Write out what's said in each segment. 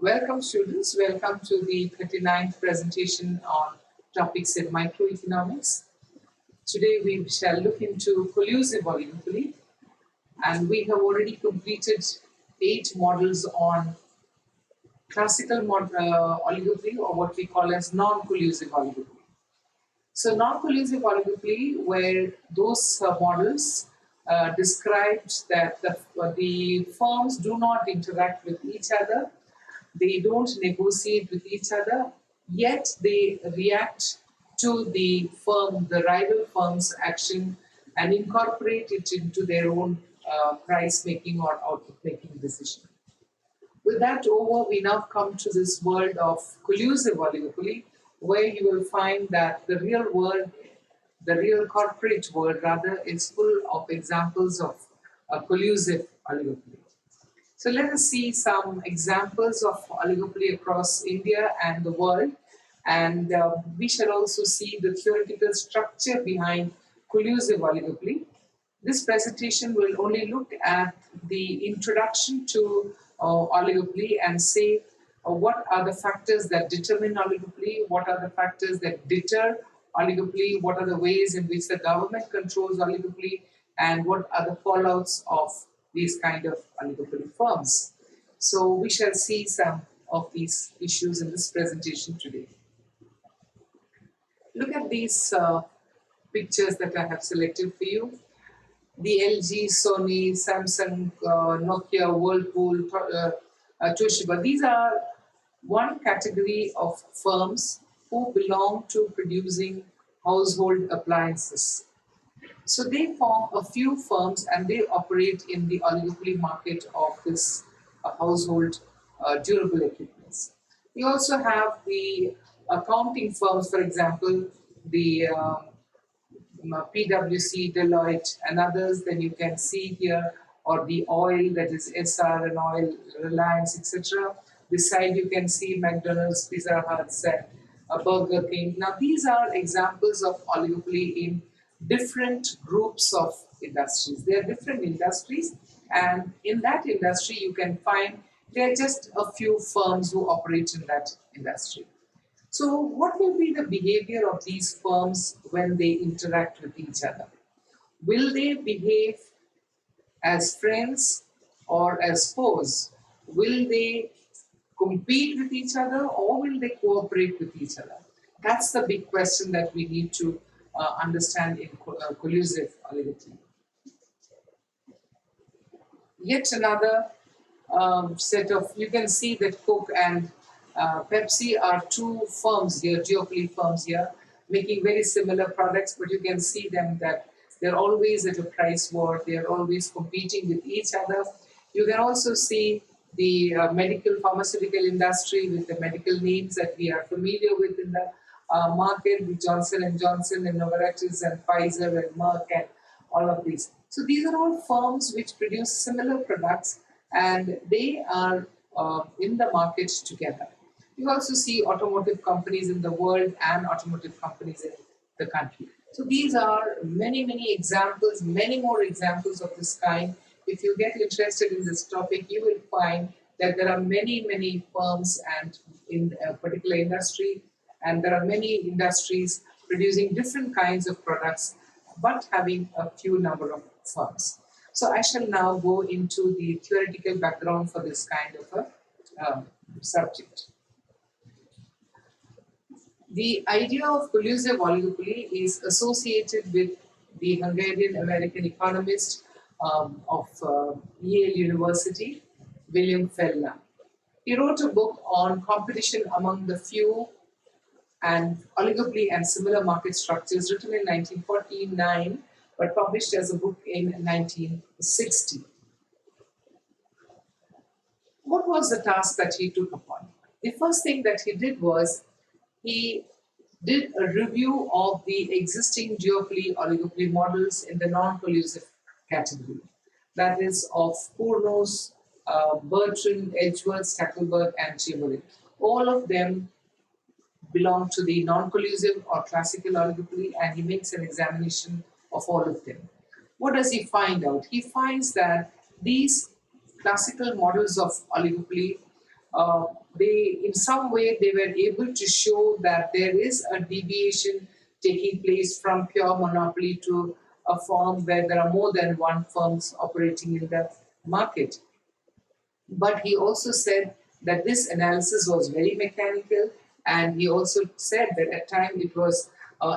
Welcome students, welcome to the 39th presentation on topics in microeconomics. Today we shall look into collusive oligopoly, and we have already completed 8 models on classical oligopoly, or what we call as non-collusive oligopoly. So non-collusive oligopoly were those models described that the firms do not interact with each other, they don't negotiate with each other, yet they react to the firm, the rival firm's action, and incorporate it into their own price making or output making decision. With that over, we now come to this world of collusive oligopoly, where you will find that the real world, the real corporate world rather, is full of examples of collusive oligopoly. So let us see some examples of oligopoly across India and the world, and we shall also see the theoretical structure behind collusive oligopoly. This presentation will only look at the introduction to oligopoly and say what are the factors that determine oligopoly, what are the factors that deter oligopoly, what are the ways in which the government controls oligopoly, and what are the fallouts of these kind of oligopoly firms. So we shall see some of these issues in this presentation today. Look at these pictures that I have selected for you. The LG, Sony, Samsung, Nokia, Whirlpool, Toshiba. These are one category of firms who belong to producing household appliances. So they form a few firms and they operate in the oligopoly market of this household durable equipments. We also have the accounting firms, for example, the PwC, Deloitte, and others. Then you can see here, or the oil, that is SR and Oil, Reliance, etc. This side you can see McDonald's, Pizza Hut, and Burger King. Now these are examples of oligopoly in different groups of industries. They are different industries, and in that industry you can find there are just a few firms who operate in that industry. So what will be the behavior of these firms when they interact with each other? Will they behave as friends or as foes? Will they compete with each other or will they cooperate with each other? That's the big question that we need to understand in collusive oligopoly. Yet another set of, you can see that Coke and Pepsi are two firms here, duopoly firms here, making very similar products, but you can see them that they're always at a price war, they're always competing with each other. You can also see the medical pharmaceutical industry with the medical names that we are familiar with in the market, with Johnson & Johnson and Novartis and Pfizer and Merck and all of these. So these are all firms which produce similar products and they are in the market together. You also see automotive companies in the world and automotive companies in the country. So these are many, many examples, many more examples of this kind. If you get interested in this topic, you will find that there are many, many firms and in a particular industry, and there are many industries producing different kinds of products, but having a few number of firms. So I shall now go into the theoretical background for this kind of a subject. The idea of collusive oligopoly is associated with the Hungarian-American economist of Yale University, William Fellner. He wrote a book on competition among the few and oligopoly and similar market structures, written in 1949, but published as a book in 1960. What was the task that he took upon? The first thing that he did was he did a review of the existing duopoly oligopoly models in the non-collusive category. That is of Kurnos, Bertrand, Edgeworth, Stackelberg, and Chivery. All of them belong to the non-collusive or classical oligopoly, and he makes an examination of all of them. What does he find out? He finds that these classical models of oligopoly in some way, they were able to show that there is a deviation taking place from pure monopoly to a form where there are more than one firms operating in the market. But he also said that this analysis was very mechanical, and he also said that at times it was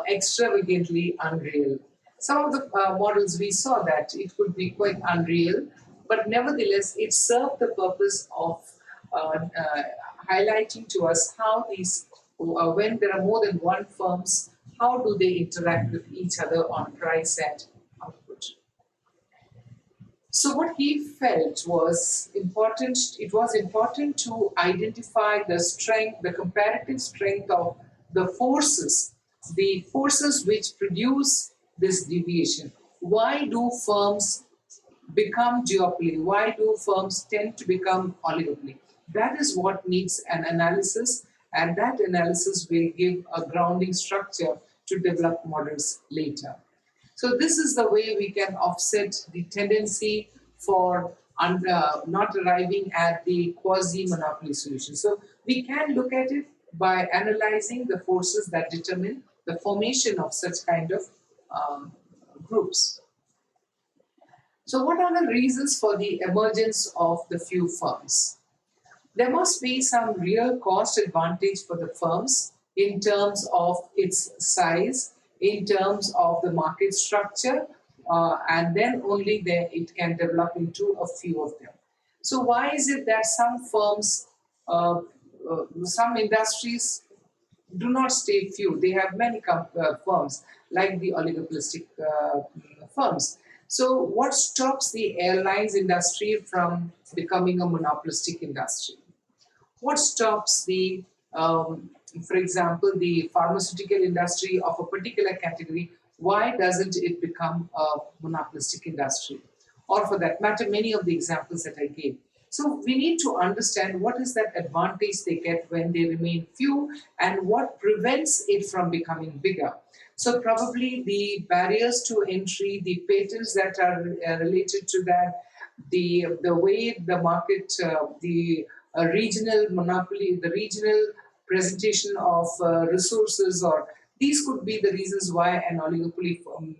extravagantly unreal. Some of the models we saw that it could be quite unreal, but nevertheless it served the purpose of highlighting to us how these, when there are more than one firms, how do they interact with each other on price and output. So what he felt was important, it was important to identify the strength, the comparative strength of the forces which produce this deviation. Why do firms become duopoly? Why do firms tend to become oligopoly? That is what needs an analysis, and that analysis will give a grounding structure to develop models later. So this is the way we can offset the tendency for not arriving at the quasi-monopoly solution. So we can look at it by analyzing the forces that determine the formation of such kind of groups. So what are the reasons for the emergence of the few firms? There must be some real cost advantage for the firms in terms of its size, in terms of the market structure, and then only then it can develop into a few of them. So why is it that some firms, some industries do not stay few? They have many firms, like the oligopolistic firms. So what stops the airlines industry from becoming a monopolistic industry? What stops the, for example, the pharmaceutical industry of a particular category? Why doesn't it become a monopolistic industry? Or for that matter, many of the examples that I gave. So we need to understand what is that advantage they get when they remain few, and what prevents it from becoming bigger. So probably the barriers to entry, the patents that are related to that, the way the market, the regional monopoly, the regional presentation of resources, or these could be the reasons why an oligopoly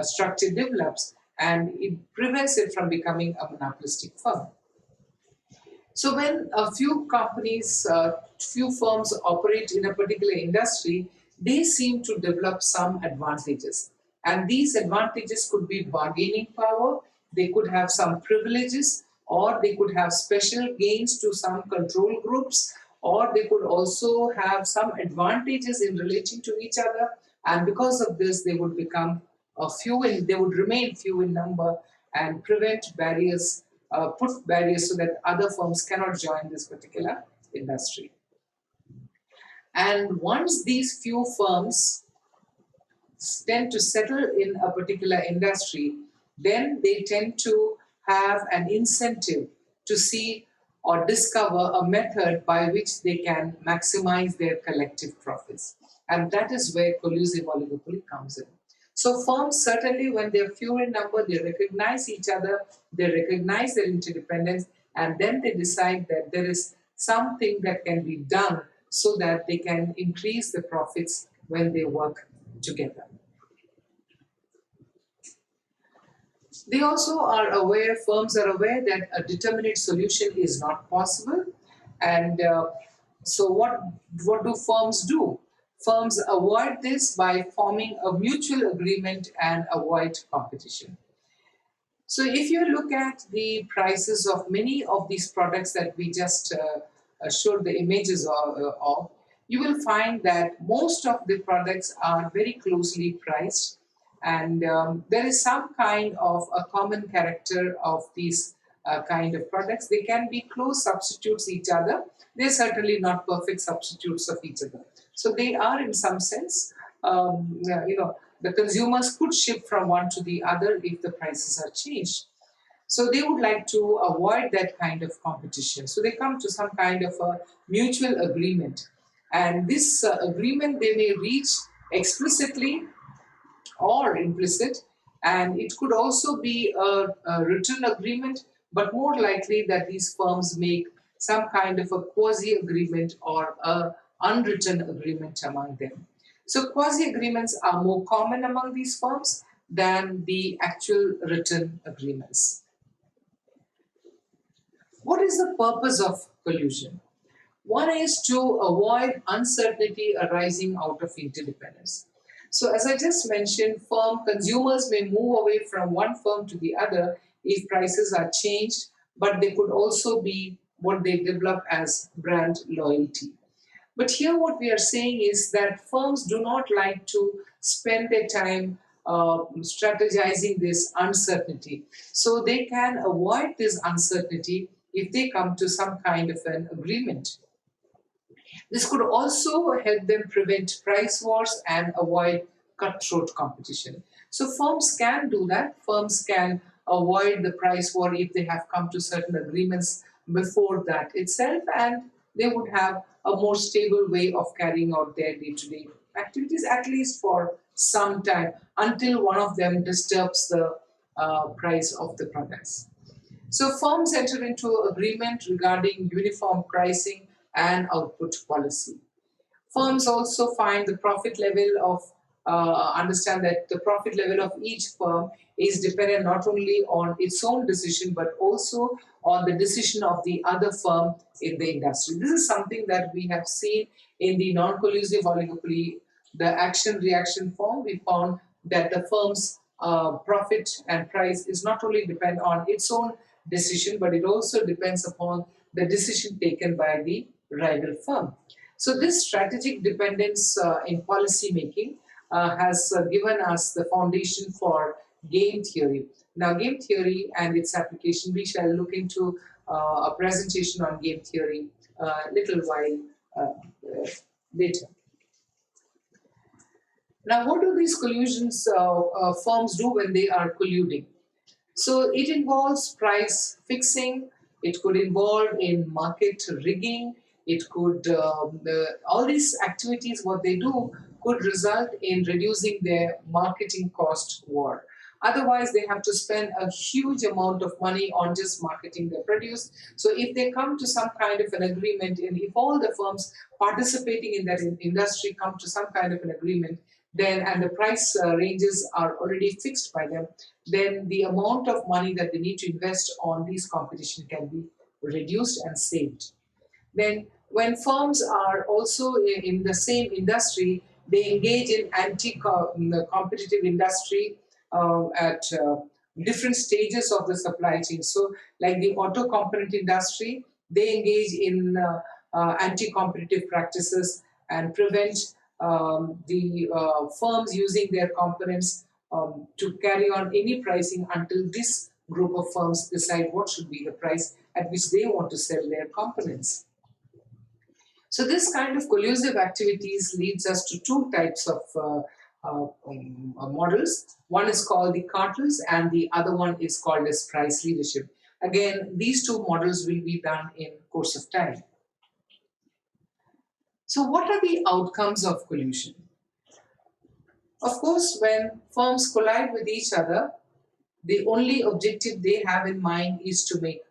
structure develops, and it prevents it from becoming a monopolistic firm. So when a few companies, few firms operate in a particular industry, they seem to develop some advantages. And these advantages could be bargaining power, they could have some privileges, or they could have special gains to some control groups, or they could also have some advantages in relating to each other. And because of this, they would become they would remain few in number and prevent barriers, put barriers so that other firms cannot join this particular industry. And once these few firms tend to settle in a particular industry, then they tend to have an incentive to see or discover a method by which they can maximize their collective profits. And that is where collusive oligopoly comes in. So firms, certainly when they're few in number, they recognize each other, they recognize their interdependence, and then they decide that there is something that can be done so that they can increase the profits when they work together. They also are aware, firms are aware that a determinate solution is not possible. And so what do firms do? Firms avoid this by forming a mutual agreement and avoid competition. So if you look at the prices of many of these products that we just showed the images of, you will find that most of the products are very closely priced, and there is some kind of a common character of these kind of products. They can be close substitutes each other. They're certainly not perfect substitutes of each other. So they are, in some sense, the consumers could shift from one to the other if the prices are changed. So they would like to avoid that kind of competition. So they come to some kind of a mutual agreement. And this agreement they may reach explicitly or implicit, and it could also be a written agreement, but more likely that these firms make some kind of a quasi-agreement or a unwritten agreement among them. So quasi-agreements are more common among these firms than the actual written agreements. What is the purpose of collusion? One is to avoid uncertainty arising out of interdependence. So as I just mentioned, consumers may move away from one firm to the other if prices are changed, but they could also be what they develop as brand loyalty. But here what we are saying is that firms do not like to spend their time strategizing this uncertainty. So they can avoid this uncertainty if they come to some kind of an agreement. This could also help them prevent price wars and avoid cutthroat competition. So firms can do that. Firms can avoid the price war if they have come to certain agreements before that itself, and they would have a more stable way of carrying out their day-to-day activities, at least for some time, until one of them disturbs the price of the products. So firms enter into agreement regarding uniform pricing and output policy. Firms also find the profit level of understand that the profit level of each firm is dependent not only on its own decision but also on the decision of the other firm in the industry. This is something that we have seen in the non-collusive oligopoly, the action-reaction form. We found that the firm's profit and price is not only depend on its own decision, but it also depends upon the decision taken by the rival firm. So this strategic dependence in policy making has given us the foundation for game theory. Now, game theory and its application, we shall look into a presentation on game theory a little while later. Now, what do these collusions firms do when they are colluding? So it involves price fixing. It could involve in market rigging. It could, all these activities, what they do could result in reducing their marketing cost war. Otherwise, they have to spend a huge amount of money on just marketing their produce. So if they come to some kind of an agreement, and if all the firms participating in that industry come to some kind of an agreement, then, and the price ranges are already fixed by them, then the amount of money that they need to invest on these competition can be reduced and saved. Then when firms are also in the same industry, they engage in anti-competitive industry at different stages of the supply chain. So like the auto component industry, they engage in anti-competitive practices and prevent the firms using their components to carry on any pricing until this group of firms decide what should be the price at which they want to sell their components. So this kind of collusive activities leads us to two types of models. One is called the cartels and the other one is called as price leadership. Again, these two models will be done in course of time. So what are the outcomes of collusion? Of course, when firms collide with each other, the only objective they have in mind is to make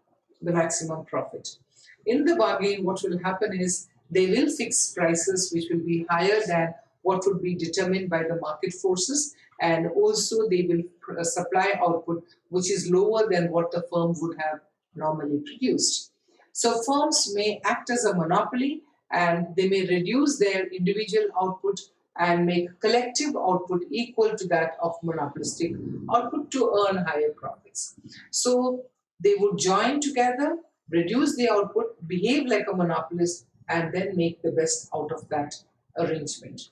the maximum profit. In the bargain, what will happen is they will fix prices which will be higher than what would be determined by the market forces, and also they will supply output which is lower than what the firm would have normally produced. So firms may act as a monopoly and they may reduce their individual output and make collective output equal to that of monopolistic output to earn higher profits. So they would join together, reduce the output, behave like a monopolist, and then make the best out of that arrangement.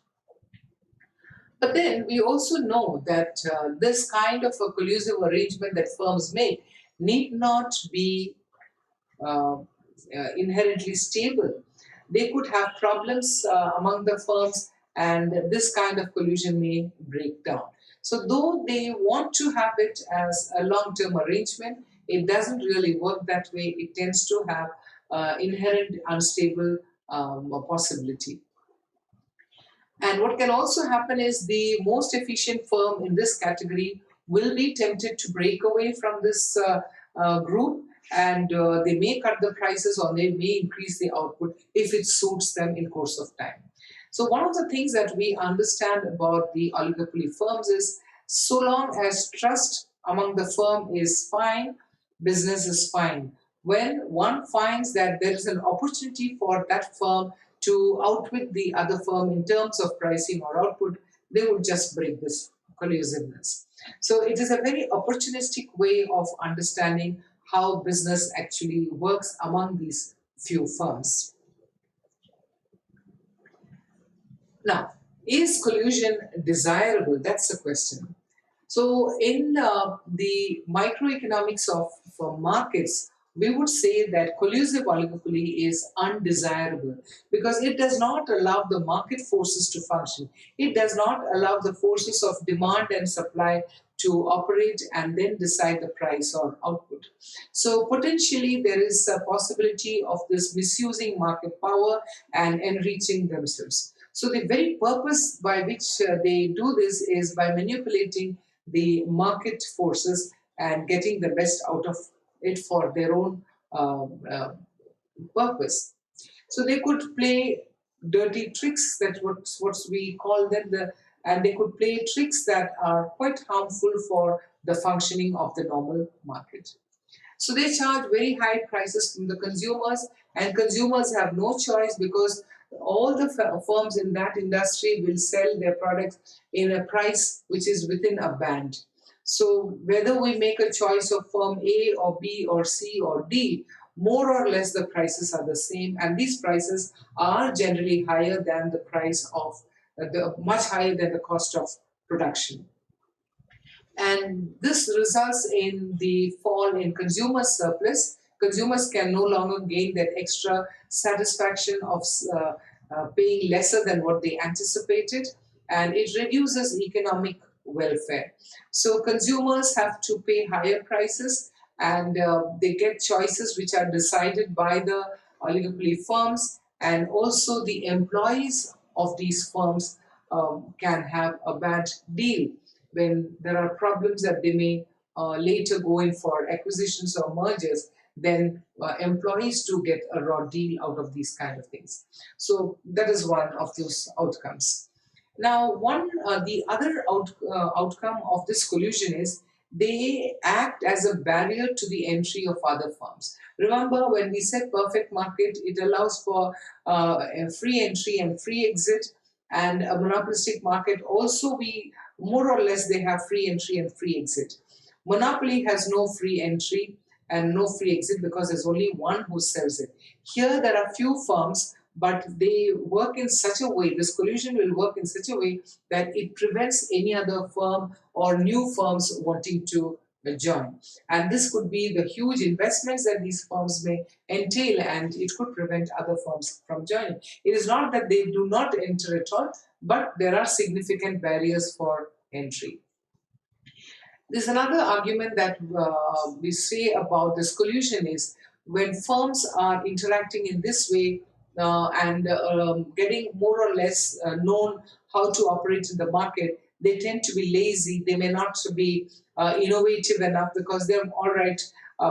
But then we also know that this kind of a collusive arrangement that firms make need not be inherently stable. They could have problems among the firms, and this kind of collusion may break down. So though they want to have it as a long-term arrangement, it doesn't really work that way. It tends to have inherent unstable possibility. And what can also happen is the most efficient firm in this category will be tempted to break away from this group, and they may cut the prices or they may increase the output if it suits them in course of time. So one of the things that we understand about the oligopoly firms is, so long as trust among the firm is fine, business is fine. When one finds that there is an opportunity for that firm to outwit the other firm in terms of pricing or output, they will just break this collusiveness. So it is a very opportunistic way of understanding how business actually works among these few firms. Now, is collusion desirable? That's the question. So, in the microeconomics of for markets, we would say that collusive oligopoly is undesirable because it does not allow the market forces to function. It does not allow the forces of demand and supply to operate and then decide the price or output. So, potentially, there is a possibility of this misusing market power and enriching themselves. So, the very purpose by which they do this is by manipulating the market forces and getting the best out of it for their own purpose. So they could play dirty tricks, that's what we call them, and they could play tricks that are quite harmful for the functioning of the normal market. So they charge very high prices from the consumers, and consumers have no choice because all the firms in that industry will sell their products in a price which is within a band. So whether we make a choice of firm A or B or C or D, more or less the prices are the same, and these prices are generally higher than the price of much higher than the cost of production. And this results in the fall in consumer surplus. Consumers can no longer gain that extra satisfaction of paying lesser than what they anticipated, and it reduces economic welfare. So consumers have to pay higher prices, and they get choices which are decided by the oligopoly firms, and also the employees of these firms can have a bad deal when there are problems that they may later go in for acquisitions or mergers. Then employees do get a raw deal out of these kind of things. So that is one of those outcomes. Now, the other outcome of this collusion is they act as a barrier to the entry of other firms. Remember, when we said perfect market, it allows for a free entry and free exit, and a monopolistic market also we more or less they have free entry and free exit. Monopoly has no free entry and no free exit because there's only one who sells it. Here there are few firms, but they work in such a way, this collusion will work in such a way that it prevents any other firm or new firms wanting to join. And this could be the huge investments that these firms may entail, and it could prevent other firms from joining. It is not that they do not enter at all, but there are significant barriers for entry. There's another argument that we say about this collusion is when firms are interacting in this way and getting more or less known how to operate in the market, they tend to be lazy. They may not be innovative enough because they're all right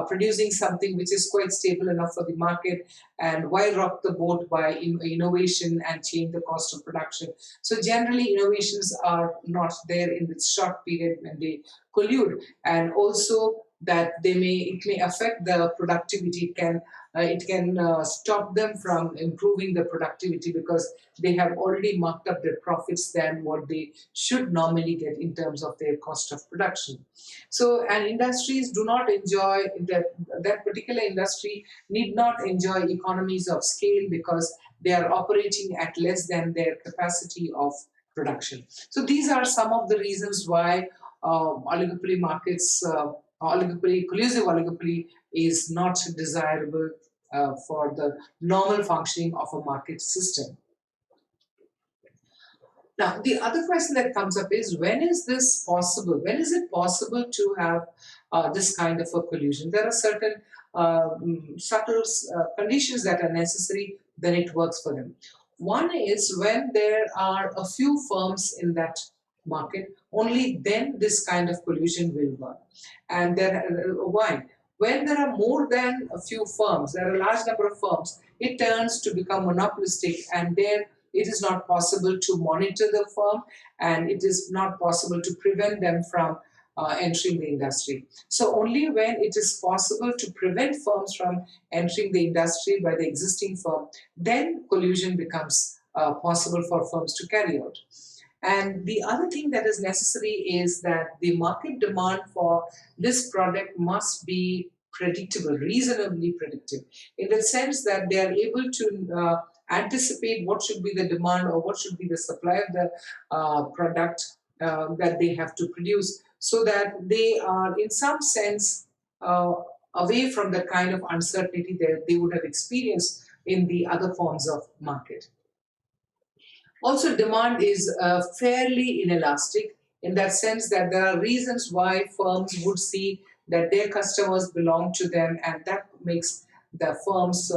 producing something which is quite stable enough for the market, and why rock the boat by innovation and change the cost of production. So generally innovations are not there in this short period when they collude, and also that it may affect the productivity. It can stop them from improving the productivity because they have already marked up their profits than what they should normally get in terms of their cost of production. So, and industries do not enjoy that particular industry need not enjoy economies of scale because they are operating at less than their capacity of production. So these are some of the reasons why oligopoly markets, collusive oligopoly is not desirable for the normal functioning of a market system. Now, the other question that comes up is, when is this possible? When is it possible to have this kind of a collusion? There are certain subtle conditions that are necessary, then it works for them. One is when there are a few firms in that market, only then this kind of collusion will work. And why? When there are more than a few firms, there are a large number of firms, it turns to become monopolistic, and there it is not possible to monitor the firm, and it is not possible to prevent them from entering the industry. So only when it is possible to prevent firms from entering the industry by the existing firm, then collusion becomes possible for firms to carry out. And the other thing that is necessary is that the market demand for this product must be predictable, reasonably predictive, in the sense that they are able to anticipate what should be the demand or what should be the supply of the product that they have to produce, so that they are in some sense away from the kind of uncertainty that they would have experienced in the other forms of market. Also, demand is fairly inelastic, in that sense that there are reasons why firms would see that their customers belong to them, and that makes the firms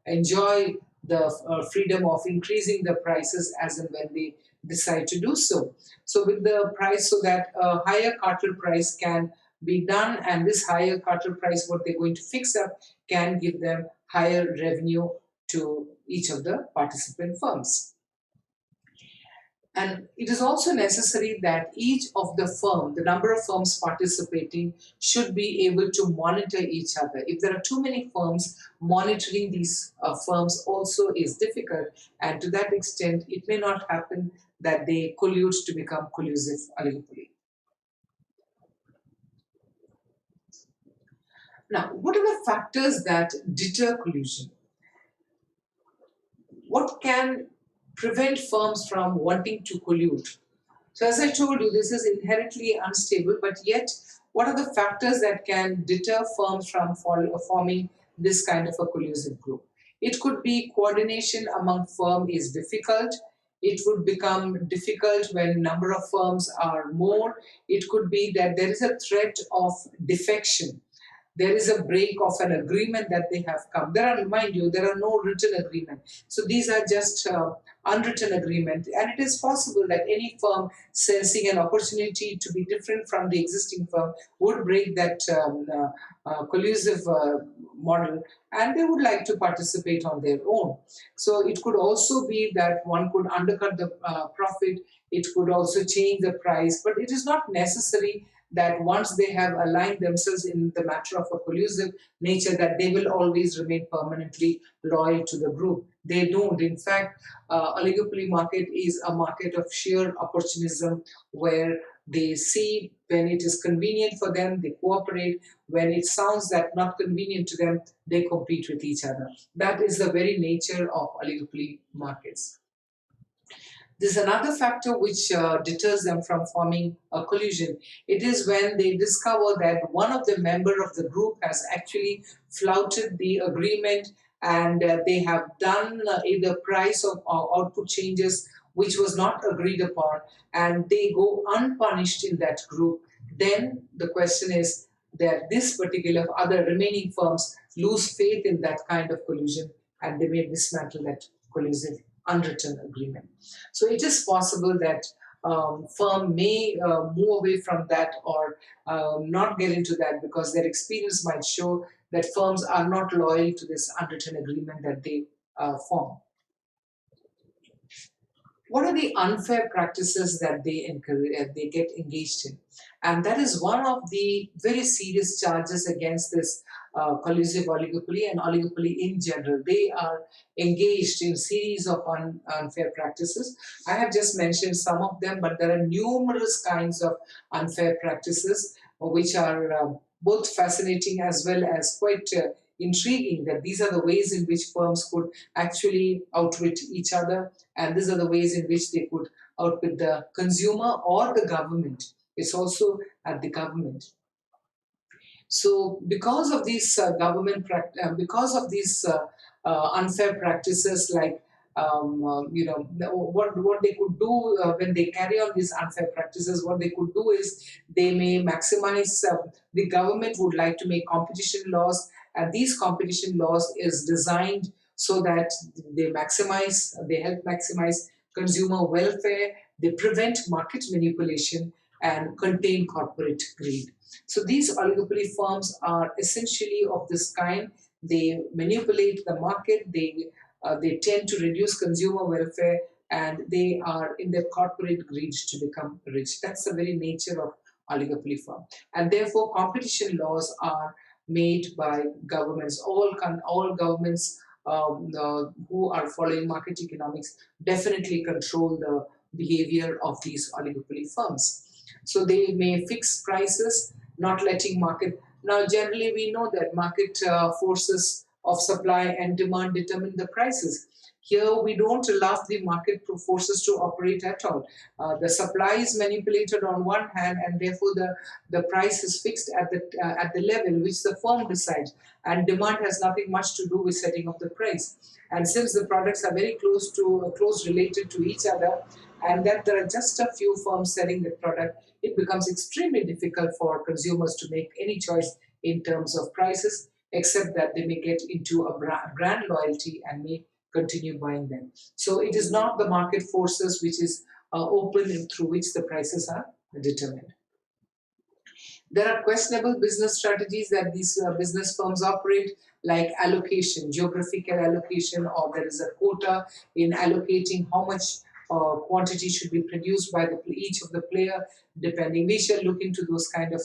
enjoy the freedom of increasing the prices as and when they decide to do so. So with the price, so that a higher cartel price can be done, and this higher cartel price, what they're going to fix up, can give them higher revenue to each of the participant firms. And it is also necessary that each of the firm, the number of firms participating, should be able to monitor each other. If there are too many firms, monitoring these firms also is difficult, and to that extent, it may not happen that they collude to become collusive oligopoly. Now, what are the factors that deter collusion? What can prevent firms from wanting to collude? So as I told you, this is inherently unstable, but yet what are the factors that can deter firms from forming this kind of a collusive group? It could be coordination among firms is difficult. It would become difficult when number of firms are more. It could be that there is a threat of defection. There is a break of an agreement that they have come. There are, mind you, there are no written agreement. So these are just unwritten agreement. And it is possible that any firm sensing an opportunity to be different from the existing firm would break that collusive model, and they would like to participate on their own. So it could also be that one could undercut the profit. It could also change the price, but it is not necessary that once they have aligned themselves in the matter of a collusive nature, that they will always remain permanently loyal to the group. They don't. In fact, oligopoly market is a market of sheer opportunism, where they see when it is convenient for them, they cooperate. When it sounds that not convenient to them, they compete with each other. That is the very nature of oligopoly markets. There's another factor which deters them from forming a collusion. It is when they discover that one of the member of the group has actually flouted the agreement, and they have done either price or output changes which was not agreed upon, and they go unpunished in that group. Then the question is that this particular other remaining firms lose faith in that kind of collusion, and they may dismantle that collusive unwritten agreement. So it is possible that firm may move away from that, or not get into that, because their experience might show that firms are not loyal to this unwritten agreement that they form. What are the unfair practices that they get engaged in? And that is one of the very serious charges against this collusive oligopoly and oligopoly in general. They are engaged in series of unfair practices. I have just mentioned some of them, but there are numerous kinds of unfair practices which are both fascinating as well as quite intriguing, that these are the ways in which firms could actually outwit each other, and these are the ways in which they could outwit the consumer or the government. It's also at the government. So because of these because of these unfair practices, like what they could do when they carry on these unfair practices, what they could do is they may maximize. The government would like to make competition laws, and these competition laws is designed so that they help maximize consumer welfare. they prevent market manipulation, and contain corporate greed. So these oligopoly firms are essentially of this kind. They manipulate the market, they tend to reduce consumer welfare, and they are in their corporate greed to become rich. That's the very nature of oligopoly firm. And therefore, competition laws are made by governments. All governments who are following market economics definitely control the behavior of these oligopoly firms. So they may fix prices, not letting market. Now, generally, we know that market forces of supply and demand determine the prices. Here, we don't allow the market forces to operate at all. The supply is manipulated on one hand, and therefore the price is fixed at the level which the firm decides, and demand has nothing much to do with setting of the price. And since the products are very close related to each other, and that there are just a few firms selling the product, it becomes extremely difficult for consumers to make any choice in terms of prices, except that they may get into a brand loyalty and may continue buying them. So it is not the market forces which is open through which the prices are determined. There are questionable business strategies that these business firms operate, like allocation, geographical allocation, or there is a quota in allocating how much quantity should be produced by each of the player, depending. We shall look into those kind of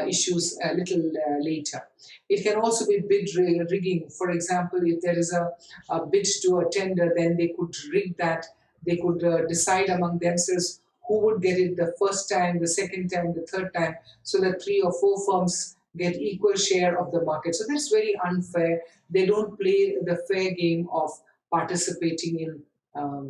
issues a little later. It can also be bid rigging. For example, if there is a bid to a tender, then they could rig that. They could decide among themselves who would get it the first time, the second time, the third time, so that 3 or 4 firms get equal share of the market. So that's very unfair. They don't play the fair game of participating in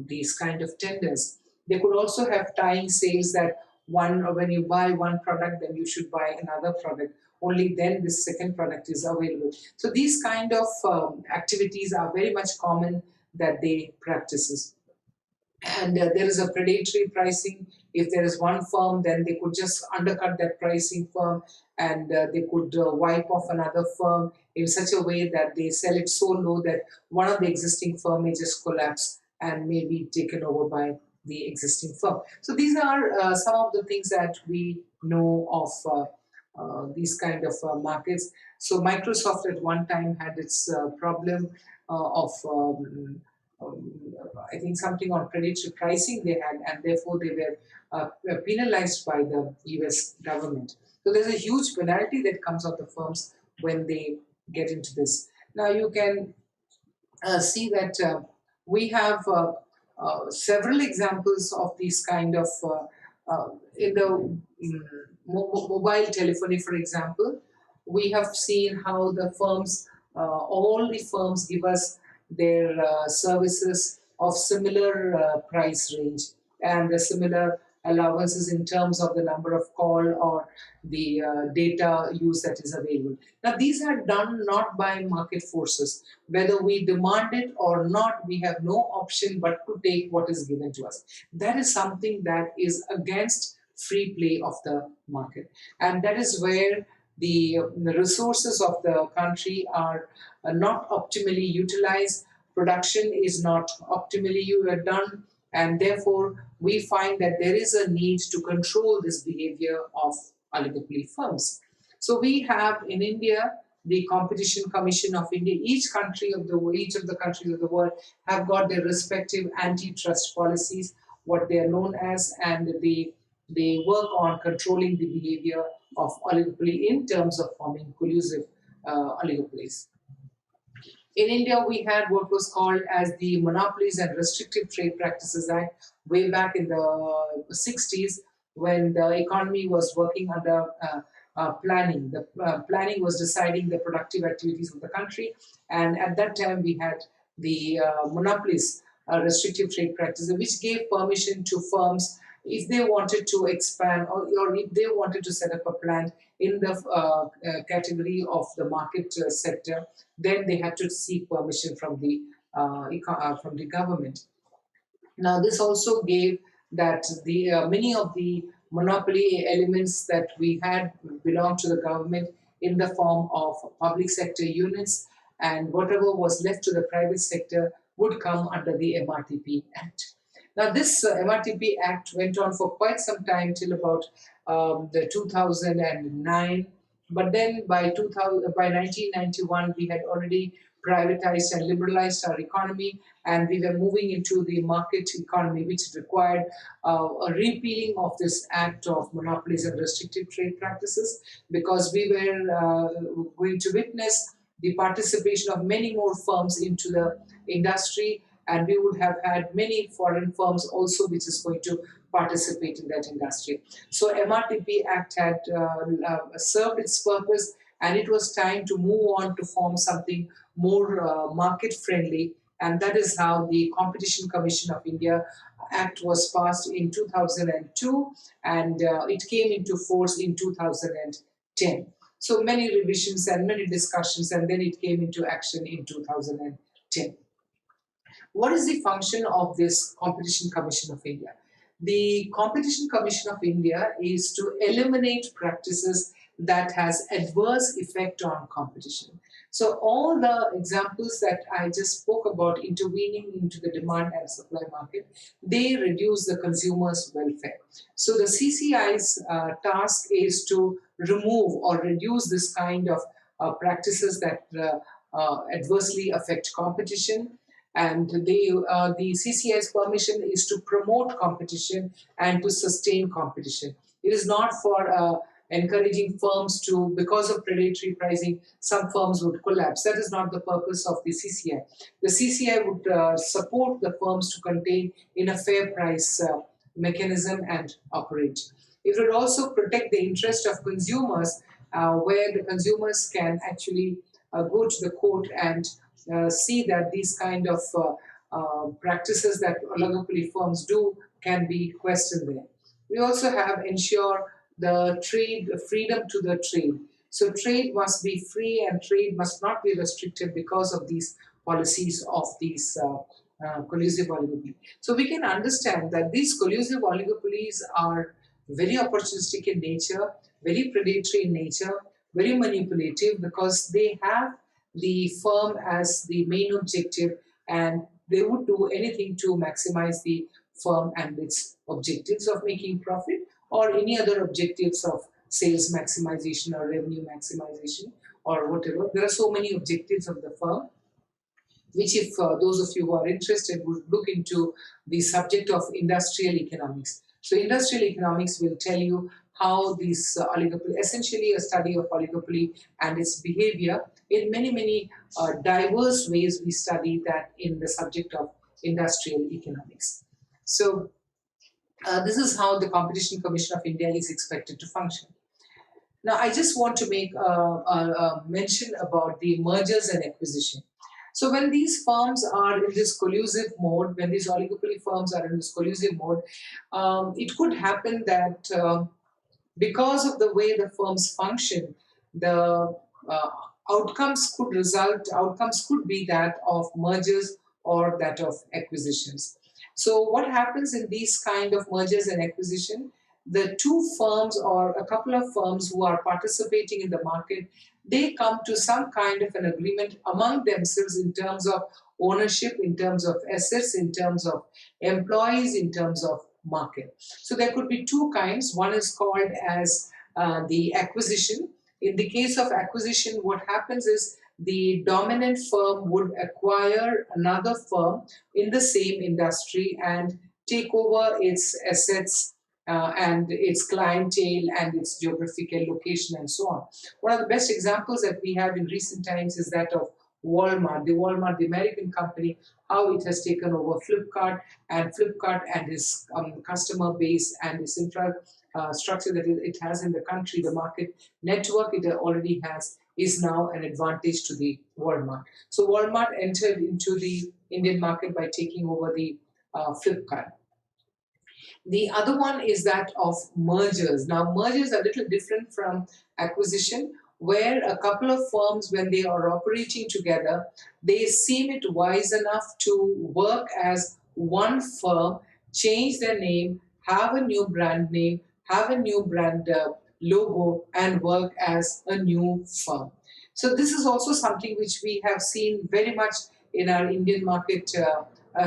these kind of tenders. They could also have tying sales that when you buy one product, then you should buy another product. Only then this second product is available. So these kind of activities are very much common that they practices. And there is a predatory pricing. If there is one firm, then they could just undercut that pricing firm, and they could wipe off another firm in such a way that they sell it so low that one of the existing firm may just collapse and may be taken over by the existing firm. So these are some of the things that we know of these kind of markets. So Microsoft at one time had its problem of I think something on predatory pricing they had, and therefore they were penalized by the US government. So there's a huge penalty that comes on the firms when they get into this. Now you can see that we have several examples of these kind of in the mobile telephony, for example. We have seen how the firms, all the firms give us their services of similar price range and the similar allowances in terms of the number of call or the data use that is available. Now, these are done not by market forces. Whether we demand it or not, we have no option but to take what is given to us. That is something that is against free play of the market. And that is where the resources of the country are not optimally utilized, production is not optimally done, and therefore we find that there is a need to control this behavior of oligopoly firms. So we have in India the Competition Commission of India. Each of the countries of the world have got their respective antitrust policies, what they are known as, and they work on controlling the behavior of oligopoly in terms of forming collusive oligopolies. In India, we had what was called as the Monopolies and Restrictive Trade Practices Act way back in the 60s, when the economy was working under planning. The planning was deciding the productive activities of the country, and at that time we had the Monopolies Restrictive Trade Practices, which gave permission to firms if they wanted to expand or if they wanted to set up a plant in the category of the market sector, then they had to seek permission from the government. Now, this also gave that the many of the monopoly elements that we had belonged to the government in the form of public sector units, and whatever was left to the private sector would come under the MRTP Act. Now, this MRTP Act went on for quite some time till about the 2009. But then by 1991, we had already privatized and liberalized our economy, and we were moving into the market economy, which required a repealing of this act of monopolies and restrictive trade practices, because we were going to witness the participation of many more firms into the industry, and we would have had many foreign firms also which is going to participate in that industry. So MRTP Act had served its purpose, and it was time to move on to form something more market friendly, and that is how the Competition Commission of India Act was passed in 2002, and it came into force in 2010. So many revisions and many discussions, and then it came into action in 2010. What is the function of this Competition Commission of India? The Competition Commission of India is to eliminate practices that has adverse effect on competition. So all the examples that I just spoke about intervening into the demand and supply market, they reduce the consumer's welfare. So the CCI's task is to remove or reduce this kind of practices that adversely affect competition. And the CCI's permission is to promote competition and to sustain competition. It is not for encouraging firms to, because of predatory pricing, some firms would collapse. That is not the purpose of the CCI. The CCI would support the firms to contain in a fair price mechanism and operate. It would also protect the interest of consumers, where the consumers can actually go to the court and see that these kind of practices that oligopoly firms do can be questioned there. We also have ensure the trade, freedom to the trade. So trade must be free and trade must not be restricted because of these policies of these collusive oligopoly. So we can understand that these collusive oligopolies are very opportunistic in nature, very predatory in nature, very manipulative, because they have the firm as the main objective, and they would do anything to maximize the firm and its objectives of making profit or any other objectives of sales maximization or revenue maximization or whatever. There are so many objectives of the firm, which if those of you who are interested would look into the subject of industrial economics. So industrial economics will tell you how these oligopoly, essentially a study of oligopoly and its behavior in many diverse ways. We study that in the subject of industrial economics. So this is how the Competition Commission of India is expected to function. Now, I just want to make a mention about the mergers and acquisition. So when these firms are in this collusive mode, when these oligopoly firms are in this collusive mode, it could happen that because of the way the firms function, the outcomes could be that of mergers or that of acquisitions. So what happens in these kind of mergers and acquisition? The two firms or a couple of firms who are participating in the market, they come to some kind of an agreement among themselves in terms of ownership, in terms of assets, in terms of employees, in terms of market. So there could be two kinds. One is called as the acquisition. In the case of acquisition, what happens is the dominant firm would acquire another firm in the same industry and take over its assets and its clientele and its geographical location and so on. One of the best examples that we have in recent times is that of Walmart. The American company, how it has taken over Flipkart and its customer base and its infrastructure that it has in the country, the market network it already has, is now an advantage to the Walmart. So Walmart entered into the Indian market by taking over the Flipkart. The other one is that of mergers. Now, mergers are a little different from acquisition, where a couple of firms, when they are operating together, they seem it wise enough to work as one firm, change their name, have a new brand name, have a new brand logo, and work as a new firm. So this is also something which we have seen very much in our Indian market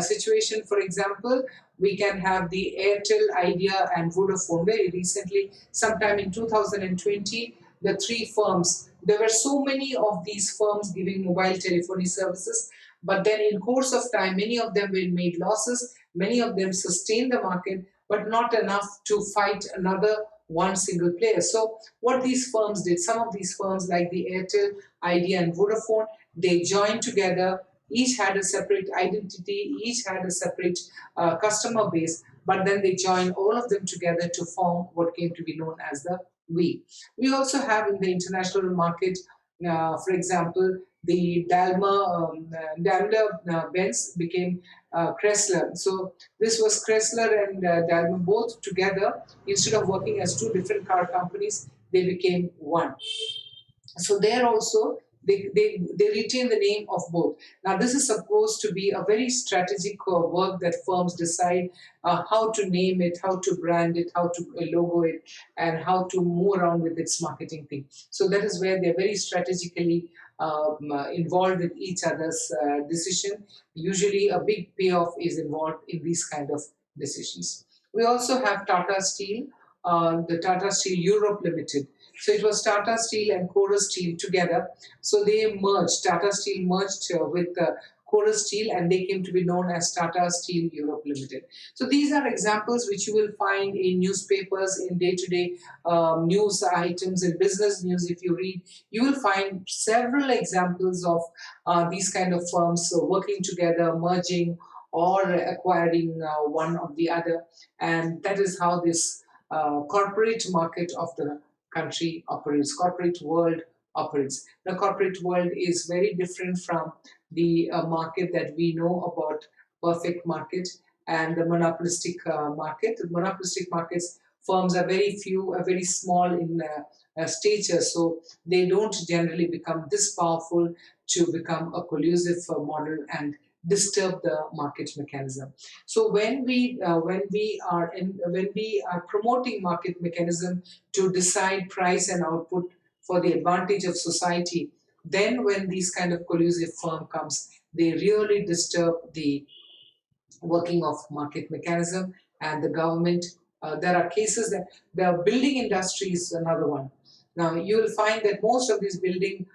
situation. For example, we can have the Airtel, Idea and Vodafone. Very recently, sometime in 2020, the three firms, there were so many of these firms giving mobile telephony services, but then in course of time, many of them were made losses, many of them sustained the market, but not enough to fight another one single player. So what these firms did, some of these firms like the Airtel, Idea and Vodafone, they joined together. Each had a separate identity, each had a separate customer base, but then they joined all of them together to form what came to be known as the we. We also have in the international market, for example, the Daimler Benz became Chrysler. So this was Chrysler and Daimler both together. Instead of working as two different car companies, they became one. So there also they retain the name of both. Now this is supposed to be a very strategic work that firms decide how to name it, how to brand it, how to logo it, and how to move around with its marketing thing. So that is where they're very strategically involved with each other's decision. Usually a big payoff is involved in these kind of decisions. We also have Tata Steel, the Tata Steel Europe Limited. So it was Tata Steel and Chorus Steel together. So they merged, Tata Steel merged with Chorus Steel, and they came to be known as Tata Steel Europe Limited. So these are examples which you will find in newspapers, in day-to-day news items, in business news. If you read, you will find several examples of these kind of firms working together, merging or acquiring one of the other. And that is how this corporate market of the country operates, corporate world operates. The corporate world is very different from the market that we know about, perfect market and the monopolistic market. The monopolistic markets, firms are very few, are very small in stature, so they don't generally become this powerful to become a collusive model and disturb the market mechanism. So when we are promoting market mechanism to decide price and output for the advantage of society, then when these kind of collusive firm comes, they really disturb the working of market mechanism and the government. There are cases that the building industry is another one. Now you will find that most of these building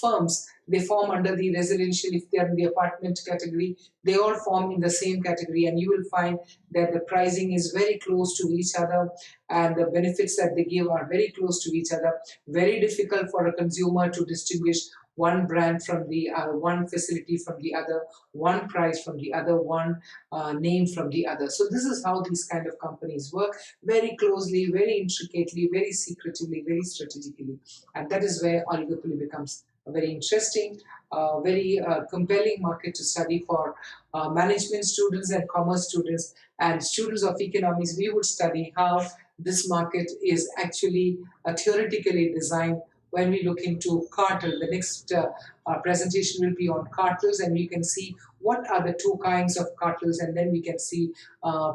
firms, they form under the residential. If they are in the apartment category, they all form in the same category, and you will find that the pricing is very close to each other and the benefits that they give are very close to each other. Very difficult for a consumer to distinguish one brand from the other, one facility from the other, one price from the other, one name from the other. So this is how these kind of companies work, very closely, very intricately, very secretively, very strategically. And that is where oligopoly becomes a very interesting, very compelling market to study for management students and commerce students and students of economics. We would study how this market is actually theoretically designed. When we look into cartel, the next presentation will be on cartels, and we can see what are the two kinds of cartels, and then we can see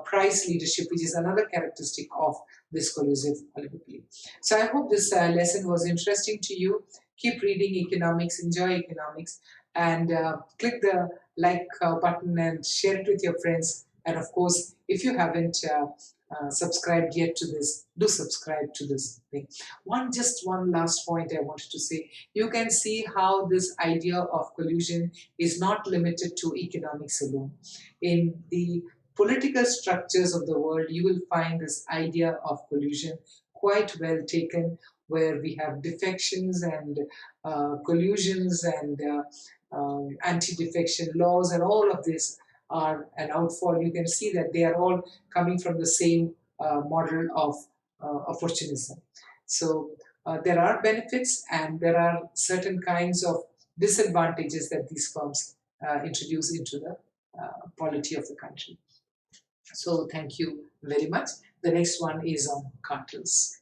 price leadership, which is another characteristic of this collusive oligopoly. So I hope this lesson was interesting to you. Keep reading economics, enjoy economics, and click the like button and share it with your friends. And of course, if you haven't subscribed yet to this, do subscribe to this thing. Just one last point I wanted to say. You can see how this idea of collusion is not limited to economics alone. In the political structures of the world, you will find this idea of collusion quite well taken, where we have defections and collusions and anti-defection laws, and all of this are an outfall. You can see that they are all coming from the same model of opportunism. So there are benefits and there are certain kinds of disadvantages that these firms introduce into the polity of the country. So thank you very much. The next one is on cartels.